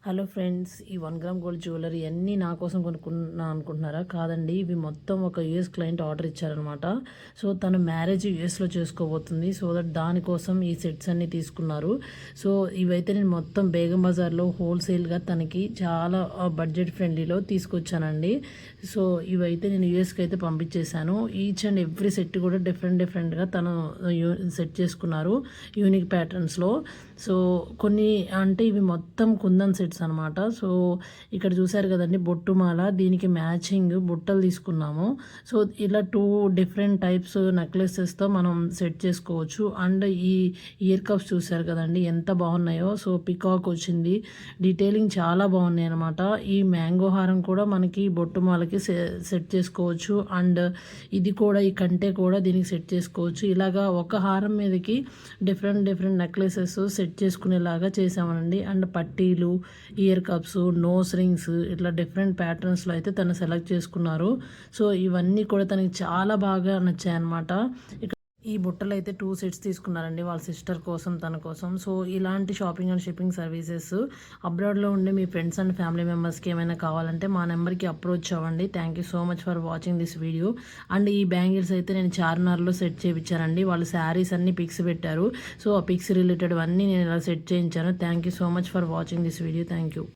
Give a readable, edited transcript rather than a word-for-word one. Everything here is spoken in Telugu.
హలో ఫ్రెండ్స్, ఈ 1 గ్రామ్ గోల్డ్ జ్యువెలరీ అన్నీ నా కోసం కొనుక్కున్నా అనుకుంటున్నారా? కాదండి, ఇవి మొత్తం ఒక యూఎస్ క్లయింట్ ఆర్డర్ ఇచ్చారనమాట. సో తను మ్యారేజ్ యూఎస్లో చేసుకోబోతుంది. సో దానికోసం ఈ సెట్స్ అన్నీ తీసుకున్నారు. సో ఇవైతే నేను మొత్తం బేగం బజార్లో హోల్సేల్గా తనకి చాలా బడ్జెట్ ఫ్రెండ్లీలో తీసుకొచ్చానండి. సో ఇవైతే నేను యూఎస్కి అయితే పంపించేశాను. ఈచ్ అండ్ ఎవ్రీ సెట్ కూడా డిఫరెంట్గా తను సెట్ చేసుకున్నారు యూనిక్ ప్యాటర్న్స్లో. సో కొన్ని అంటే ఇవి మొత్తం కుందన్ సెట్స్ అనమాట. సో ఇక్కడ చూసారు కదండి, బొట్టుమాల, దీనికి మ్యాచింగ్ బుట్టలు తీసుకున్నాము. సో ఇలా 2 డిఫరెంట్ టైప్స్ నెక్లెసెస్తో మనం సెట్ చేసుకోవచ్చు. అండ్ ఈ ఇయర్ కప్స్ చూసారు కదండి ఎంత బాగున్నాయో. సో పికాక్ వచ్చింది, డీటెయిలింగ్ చాలా బాగున్నాయి అనమాట. ఈ మ్యాంగో హారం కూడా మనకి బొట్టుమాలకి సెట్ చేసుకోవచ్చు. అండ్ ఇది కూడా, ఈ కంటే కూడా దీనికి సెట్ చేసుకోవచ్చు. ఇలాగా ఒక హారం మీదకి డిఫరెంట్ నెక్లెసెస్ సెట్ చేసుకునేలాగా చేసామనండి. అండ్ పట్టీలు, ఇయర్ కప్స్, నోస్ రింగ్స్, ఇట్లా డిఫరెంట్ ప్యాటర్న్స్లో అయితే తను సెలెక్ట్ చేసుకున్నారు. సో ఇవన్నీ కూడా తనకి చాలా బాగా నచ్చాయన్నమాట. ఈ బుట్టలు అయితే 2 సెట్స్ తీసుకున్నారండి వాళ్ళ సిస్టర్ కోసం, తన కోసం. సో ఇలాంటి షాపింగ్ అండ్ షిప్పింగ్ సర్వీసెస్ అబ్రాడ్లో ఉండే మీ ఫ్రెండ్స్ అండ్ ఫ్యామిలీ మెంబర్స్కి ఏమైనా కావాలంటే మా నెంబర్కి అప్రోచ్ అవ్వండి. Thank you so much for watching this video. And ఈ బ్యాంగిల్స్ అయితే నేను చార్మినార్లో సెట్ చేయించానండి. వాళ్ళు శారీస్ అన్ని పిక్స్ పెట్టారు. సో ఆ పిక్స్ రిలేటెడ్ అన్నీ నేను ఇలా సెట్ చేయించాను. Thank you so much for watching this video. Thank you.